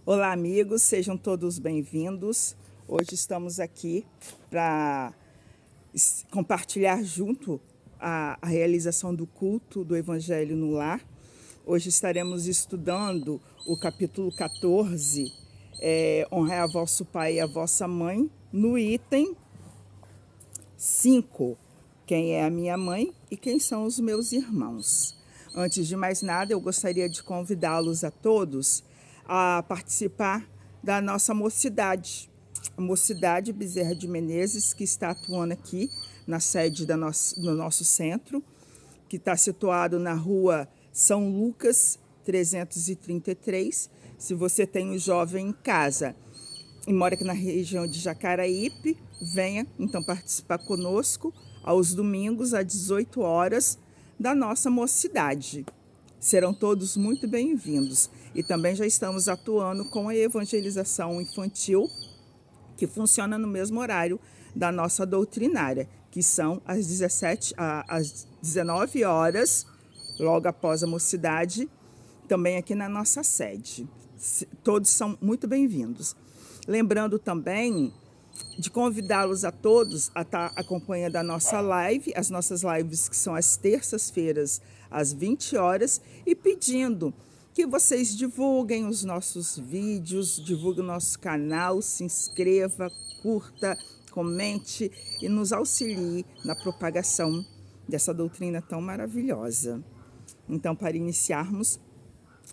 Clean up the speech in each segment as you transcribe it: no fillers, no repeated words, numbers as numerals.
Olá, amigos, sejam todos bem-vindos. Hoje estamos aqui para compartilhar junto a realização do culto do Evangelho no Lar. Hoje estaremos estudando o capítulo 14, Honrai a vosso pai e a vossa mãe, no item 5, quem é a minha mãe e quem são os meus irmãos. Antes de mais nada, eu gostaria de convidá-los a todos a participar da nossa mocidade, a Mocidade Bezerra de Menezes, que está atuando aqui na sede do nosso centro, que está situado na rua São Lucas, 333. Se você tem um jovem em casa e mora aqui na região de Jacaraípe, venha então participar conosco aos domingos às 18 horas da nossa mocidade. Serão todos muito bem-vindos. E também já estamos atuando com a evangelização infantil, que funciona no mesmo horário da nossa doutrinária, que são às 19 horas, logo após a mocidade, também aqui na nossa sede. Todos são muito bem-vindos. Lembrando também de convidá-los a todos a estar acompanhando a nossa live, as nossas lives que são às terças-feiras, às 20 horas, e pedindo que vocês divulguem os nossos vídeos, divulguem o nosso canal, se inscreva, curta, comente e nos auxilie na propagação dessa doutrina tão maravilhosa. Então, para iniciarmos,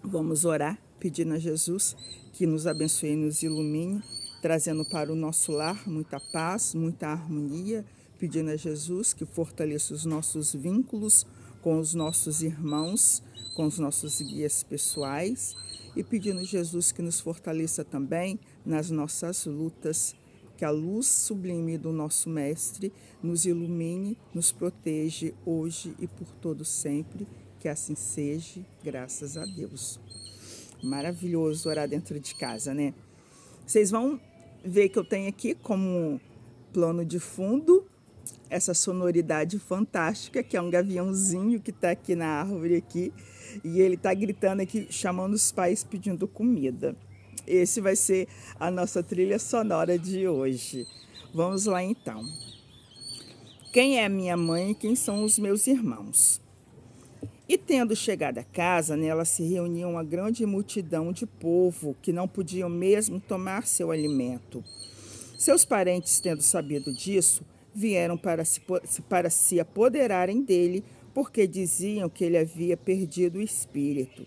vamos orar, pedindo a Jesus que nos abençoe e nos ilumine, trazendo para o nosso lar muita paz, muita harmonia, pedindo a Jesus que fortaleça os nossos vínculos com os nossos irmãos, com os nossos guias pessoais, e pedindo a Jesus que nos fortaleça também nas nossas lutas, que a luz sublime do nosso Mestre nos ilumine, nos proteja hoje e por todo sempre, que assim seja, graças a Deus. Maravilhoso orar dentro de casa, né? Vocês vão ver que eu tenho aqui como plano de fundo essa sonoridade fantástica, que é um gaviãozinho que está aqui na árvore aqui, e ele está gritando aqui, chamando os pais, pedindo comida. Esse vai ser a nossa trilha sonora de hoje. Vamos lá então. Quem é a minha mãe e quem são os meus irmãos? E tendo chegado a casa, nela se reuniu uma grande multidão de povo que não podiam mesmo tomar seu alimento. Seus parentes, tendo sabido disso, vieram para se apoderarem dele, porque diziam que ele havia perdido o espírito.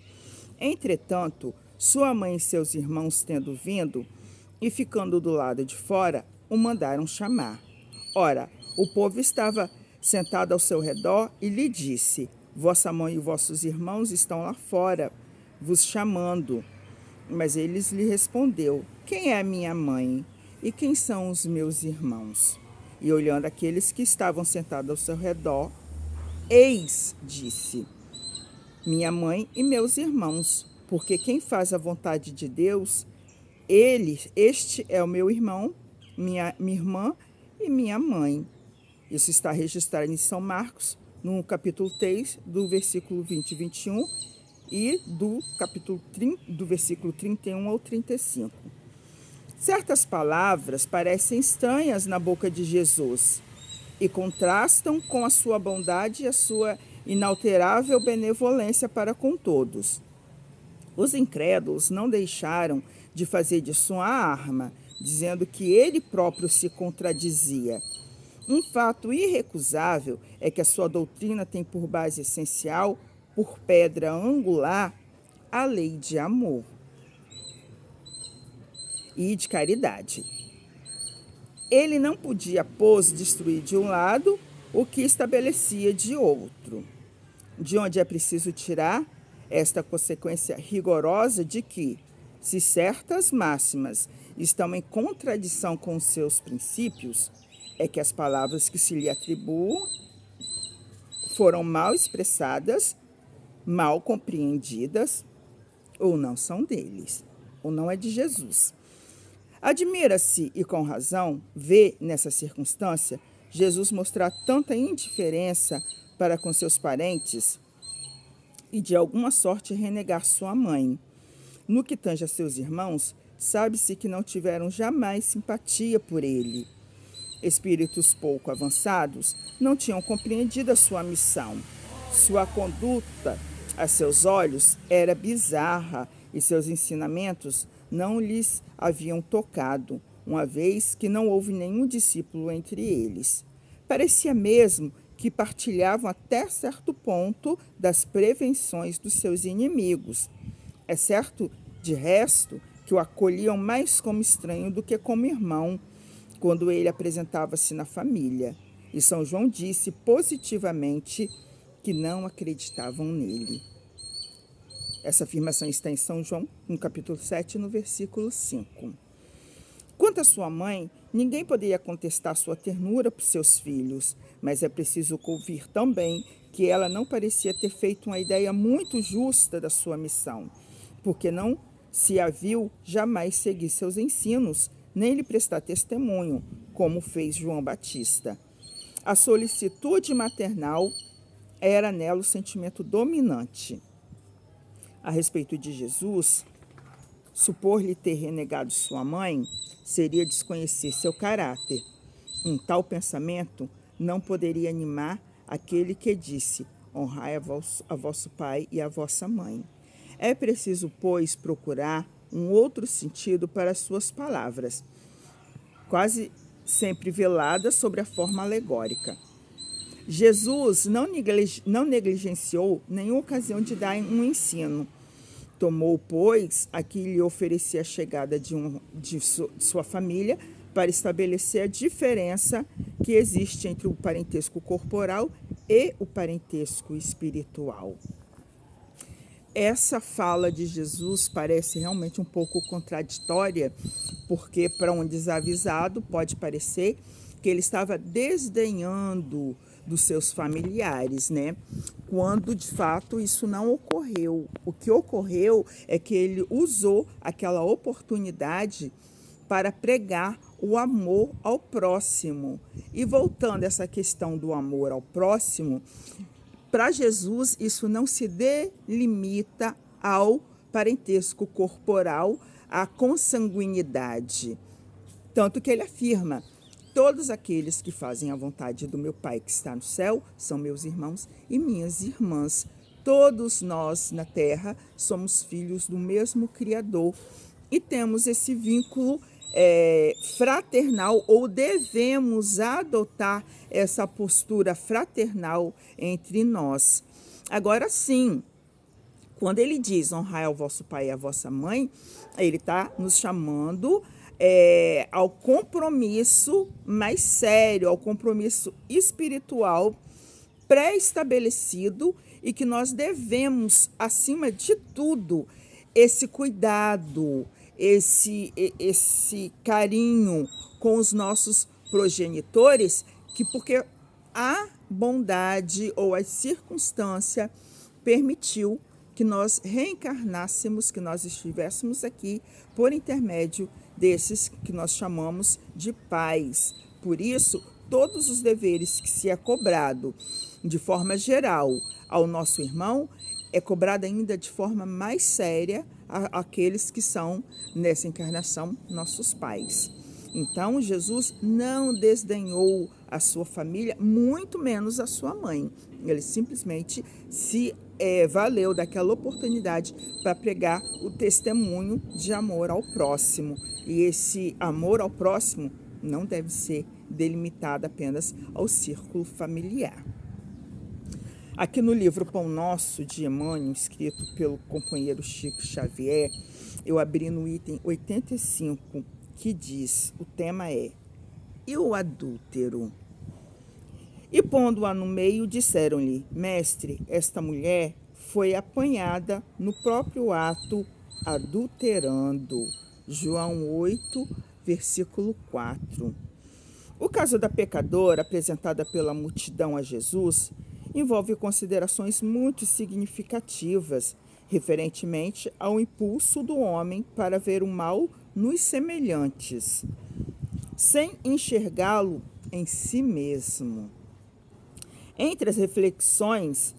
Entretanto, sua mãe e seus irmãos, tendo vindo e ficando do lado de fora, o mandaram chamar. Ora, o povo estava sentado ao seu redor e lhe disse: vossa mãe e vossos irmãos estão lá fora, vos chamando. Mas ele lhe respondeu: quem é a minha mãe e quem são os meus irmãos? E olhando aqueles que estavam sentados ao seu redor, eis, disse, minha mãe e meus irmãos, porque quem faz a vontade de Deus, este é o meu irmão, minha irmã e minha mãe. Isso está registrado em São Marcos, no capítulo 3, do versículo 20 e 21, e do capítulo 30, do versículo 31 ao 35. Certas palavras parecem estranhas na boca de Jesus e contrastam com a sua bondade e a sua inalterável benevolência para com todos. Os incrédulos não deixaram de fazer disso uma arma, dizendo que ele próprio se contradizia. Um fato irrecusável é que a sua doutrina tem por base essencial, por pedra angular, a lei de amor e de caridade. Ele não podia, pois, destruir de um lado o que estabelecia de outro. De onde é preciso tirar esta consequência rigorosa de que, se certas máximas estão em contradição com os seus princípios, é que as palavras que se lhe atribuem foram mal expressadas, mal compreendidas, ou não são deles, ou não é de Jesus. Admira-se, e com razão, ver nessa circunstância Jesus mostrar tanta indiferença para com seus parentes e de alguma sorte renegar sua mãe. No que tange a seus irmãos, sabe-se que não tiveram jamais simpatia por ele. Espíritos pouco avançados não tinham compreendido a sua missão. Sua conduta, a seus olhos, era bizarra e seus ensinamentos não lhes haviam tocado, uma vez que não houve nenhum discípulo entre eles. Parecia mesmo que partilhavam até certo ponto das prevenções dos seus inimigos. É certo, de resto, que o acolhiam mais como estranho do que como irmão, quando ele apresentava-se na família. E São João disse positivamente que não acreditavam nele. Essa afirmação está em São João, no capítulo 7, no versículo 5. Quanto à sua mãe, ninguém poderia contestar sua ternura por seus filhos, mas é preciso ouvir também que ela não parecia ter feito uma ideia muito justa da sua missão, porque não se a viu jamais seguir seus ensinos, nem lhe prestar testemunho, como fez João Batista. A solicitude maternal era nela o sentimento dominante. A respeito de Jesus, supor-lhe ter renegado sua mãe seria desconhecer seu caráter. Um tal pensamento não poderia animar aquele que disse: honrai a vosso pai e a vossa mãe. É preciso, pois, procurar um outro sentido para as suas palavras, quase sempre veladas sobre a forma alegórica. Jesus não negligenciou nenhuma ocasião de dar um ensino. Tomou, pois, a que lhe oferecia a chegada de sua família para estabelecer a diferença que existe entre o parentesco corporal e o parentesco espiritual. Essa fala de Jesus parece realmente um pouco contraditória, porque para um desavisado pode parecer que ele estava desdenhando dos seus familiares, né? Quando de fato isso não ocorreu. O que ocorreu é que ele usou aquela oportunidade para pregar o amor ao próximo. E voltando a essa questão do amor ao próximo, para Jesus isso não se delimita ao parentesco corporal, à consanguinidade. Tanto que ele afirma: todos aqueles que fazem a vontade do meu Pai que está no céu são meus irmãos e minhas irmãs. Todos nós na terra somos filhos do mesmo Criador e temos esse vínculo fraternal, ou devemos adotar essa postura fraternal entre nós. Agora sim, quando ele diz honrai ao vosso pai e à vossa mãe, ele está nos chamando ao compromisso mais sério, ao compromisso espiritual pré-estabelecido, e que nós devemos, acima de tudo, esse cuidado, esse carinho com os nossos progenitores, porque a bondade ou a circunstância permitiu que nós reencarnássemos, que nós estivéssemos aqui por intermédio desses que nós chamamos de pais. Por isso, todos os deveres que se é cobrado de forma geral ao nosso irmão, é cobrado ainda de forma mais séria àqueles que são, nessa encarnação, nossos pais. Então, Jesus não desdenhou a sua família, muito menos a sua mãe. Ele simplesmente se valeu daquela oportunidade para pregar o testemunho de amor ao próximo. E esse amor ao próximo não deve ser delimitado apenas ao círculo familiar. Aqui no livro Pão Nosso, de Emmanuel, escrito pelo companheiro Chico Xavier, eu abri no item 85, que diz, o tema é: e o adúltero? E pondo-a no meio, disseram-lhe: mestre, esta mulher foi apanhada no próprio ato adulterando. João 8, versículo 4. O caso da pecadora, apresentada pela multidão a Jesus, envolve considerações muito significativas, referentemente ao impulso do homem para ver o mal nos semelhantes, sem enxergá-lo em si mesmo. Entre as reflexões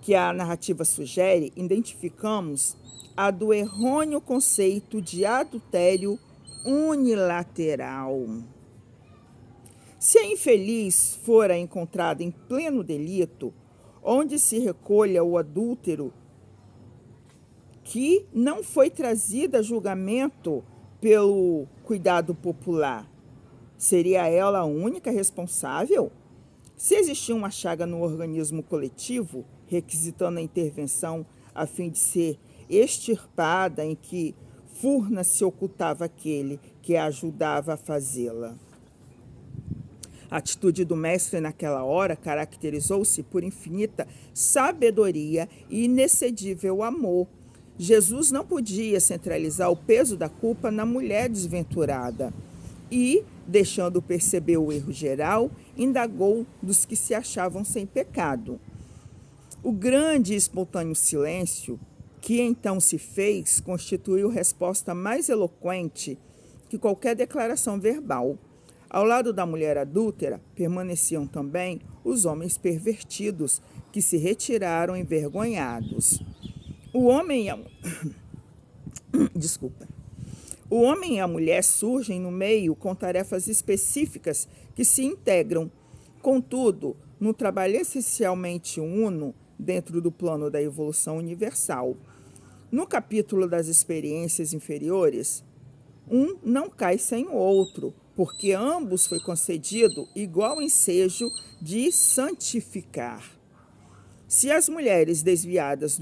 que a narrativa sugere, identificamos a do errôneo conceito de adultério unilateral. Se a infeliz fora encontrada em pleno delito, onde se recolha o adúltero que não foi trazida a julgamento pelo cuidado popular, seria ela a única responsável? Se existia uma chaga no organismo coletivo, requisitando a intervenção a fim de ser extirpada, em que furna se ocultava aquele que a ajudava a fazê-la. A atitude do mestre naquela hora caracterizou-se por infinita sabedoria e inexcedível amor. Jesus não podia centralizar o peso da culpa na mulher desventurada e, deixando perceber o erro geral, indagou dos que se achavam sem pecado. O grande e espontâneo silêncio que então se fez constituiu resposta mais eloquente que qualquer declaração verbal. Ao lado da mulher adúltera permaneciam também os homens pervertidos, que se retiraram envergonhados. O homem e a... Desculpa. O homem e a mulher surgem no meio com tarefas específicas que se integram. Contudo, no trabalho essencialmente uno dentro do plano da evolução universal. No capítulo das experiências inferiores, um não cai sem o outro, porque ambos foi concedido igual ensejo de santificar. Se as mulheres desviadas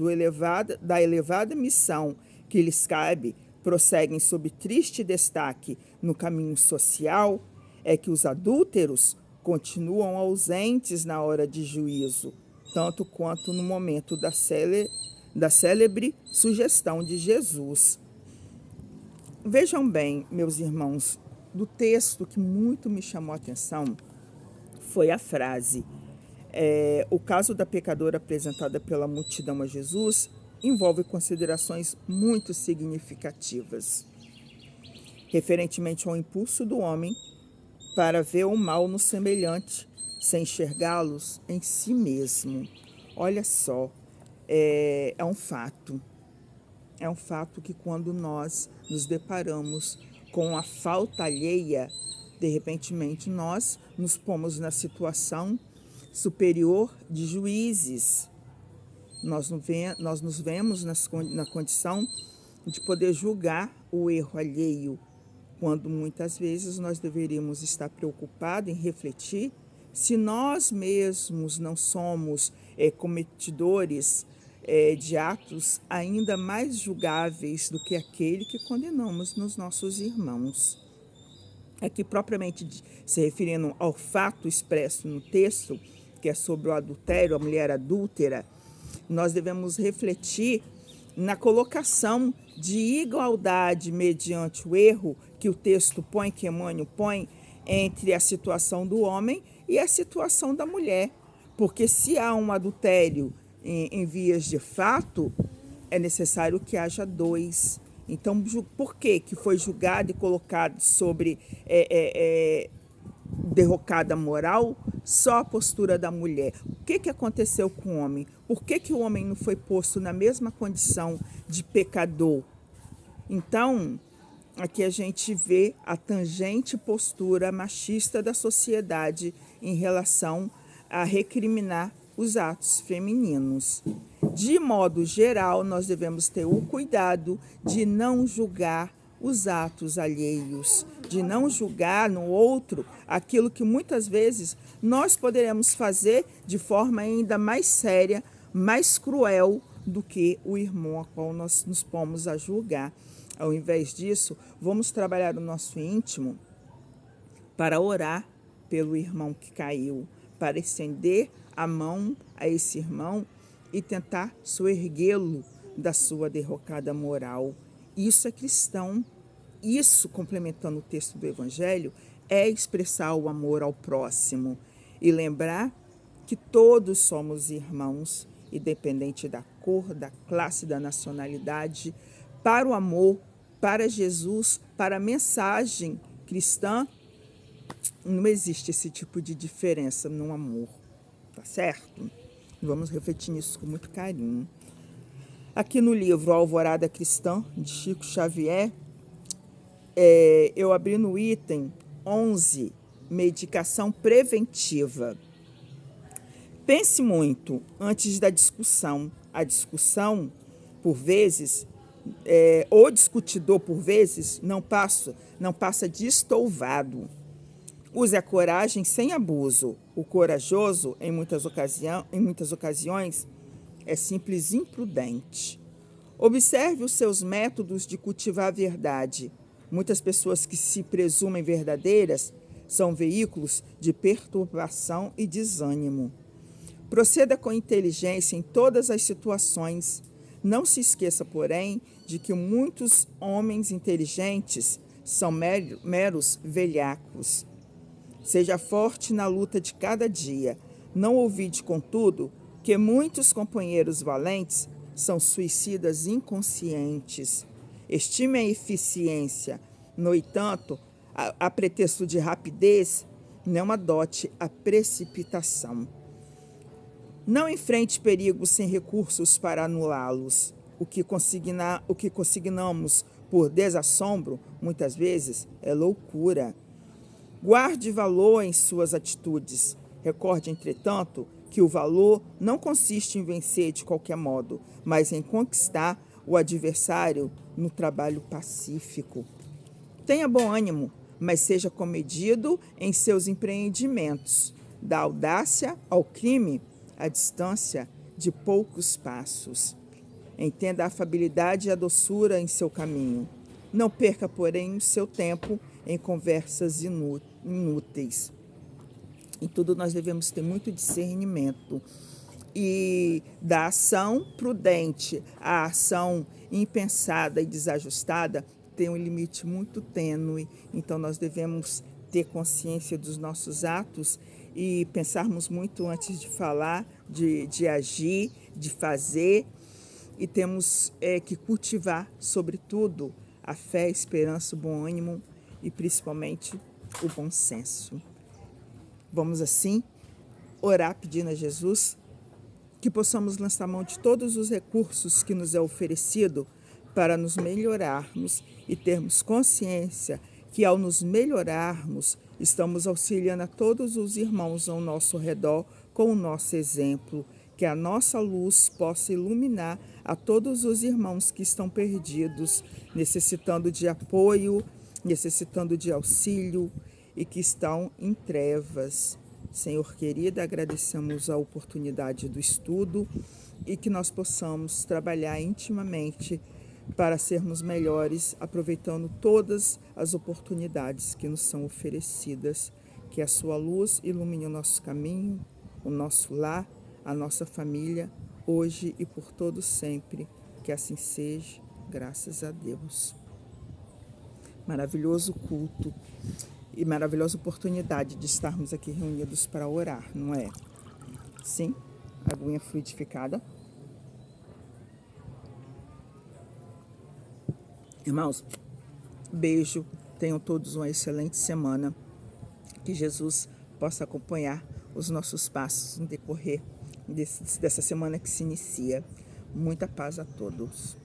da elevada missão que lhes cabe prosseguem sob triste destaque no caminho social, é que os adúlteros continuam ausentes na hora de juízo, tanto quanto no momento da célebre sugestão de Jesus. Vejam bem, meus irmãos, do texto que muito me chamou a atenção foi a frase: o caso da pecadora apresentada pela multidão a Jesus envolve considerações muito significativas, referentemente ao impulso do homem para ver o mal no semelhante, sem enxergá-los em si mesmo. Olha só, é um fato. É um fato que quando nós nos deparamos com a falta alheia, de repentemente nós nos pomos na situação superior de juízes. Nós nos vemos na condição de poder julgar o erro alheio, quando muitas vezes nós deveríamos estar preocupados em refletir se nós mesmos não somos cometidores de atos ainda mais julgáveis do que aquele que condenamos nos nossos irmãos. Aqui, propriamente se referindo ao fato expresso no texto, que é sobre o adultério, a mulher adúltera, nós devemos refletir na colocação de igualdade mediante o erro que o texto põe, que Emmanuel põe, entre a situação do homem e a situação da mulher. Porque se há um adultério em vias de fato, é necessário que haja dois. Então, por que foi julgado e colocado sobre derrocada moral só a postura da mulher? O que aconteceu com o homem? Por que o homem não foi posto na mesma condição de pecador? Então, aqui a gente vê a tangente postura machista da sociedade em relação a recriminar os atos femininos. De modo geral, nós devemos ter o cuidado de não julgar os atos alheios, de não julgar no outro aquilo que muitas vezes nós poderemos fazer de forma ainda mais séria, mais cruel do que o irmão a qual nós nos pomos a julgar. Ao invés disso, vamos trabalhar o nosso íntimo para orar pelo irmão que caiu, para estender a mão a esse irmão e tentar soerguê-lo da sua derrocada moral. Isso é cristão. Isso, complementando o texto do Evangelho, é expressar o amor ao próximo e lembrar que todos somos irmãos, independente da cor, da classe, da nacionalidade, para o amor, para Jesus, para a mensagem cristã. Não existe esse tipo de diferença no amor, tá certo? Vamos refletir nisso com muito carinho. Aqui no livro Alvorada Cristã, de Chico Xavier, eu abri no item 11, medicação preventiva. Pense muito antes da discussão. A discussão, por vezes, o discutidor, por vezes, não passa de estouvado. Use a coragem sem abuso. O corajoso, em muitas ocasiões, é simples imprudente. Observe os seus métodos de cultivar a verdade. Muitas pessoas que se presumem verdadeiras são veículos de perturbação e desânimo. Proceda com inteligência em todas as situações. Não se esqueça, porém, de que muitos homens inteligentes são meros velhacos. Seja forte na luta de cada dia. Não ouvide, contudo, que muitos companheiros valentes são suicidas inconscientes. Estime a eficiência. No entanto, a pretexto de rapidez, não adote a precipitação. Não enfrente perigos sem recursos para anulá-los. O que consignamos por desassombro, muitas vezes, é loucura. Guarde valor em suas atitudes. Recorde, entretanto, que o valor não consiste em vencer de qualquer modo, mas em conquistar o adversário no trabalho pacífico. Tenha bom ânimo, mas seja comedido em seus empreendimentos. Da audácia ao crime, a distância de poucos passos. Entenda a afabilidade e a doçura em seu caminho. Não perca, porém, o seu tempo em conversas inúteis. Em tudo nós devemos ter muito discernimento. E da ação prudente à ação impensada e desajustada tem um limite muito tênue. Então nós devemos ter consciência dos nossos atos e pensarmos muito antes de falar, de agir, de fazer. E temos que cultivar, sobretudo, a fé, a esperança, o bom ânimo e principalmente o bom senso. Vamos assim orar pedindo a Jesus que possamos lançar mão de todos os recursos que nos é oferecido para nos melhorarmos e termos consciência que ao nos melhorarmos estamos auxiliando a todos os irmãos ao nosso redor com o nosso exemplo, que a nossa luz possa iluminar a todos os irmãos que estão perdidos, necessitando de apoio, necessitando de auxílio e que estão em trevas. Senhor querido, agradecemos a oportunidade do estudo e que nós possamos trabalhar intimamente para sermos melhores, aproveitando todas as oportunidades que nos são oferecidas. Que a sua luz ilumine o nosso caminho, o nosso lar, a nossa família, hoje e por todo sempre. Que assim seja, graças a Deus. Maravilhoso culto e maravilhosa oportunidade de estarmos aqui reunidos para orar, não é? Sim, aguinha fluidificada. Irmãos, beijo, tenham todos uma excelente semana. Que Jesus possa acompanhar os nossos passos no decorrer dessa semana que se inicia. Muita paz a todos.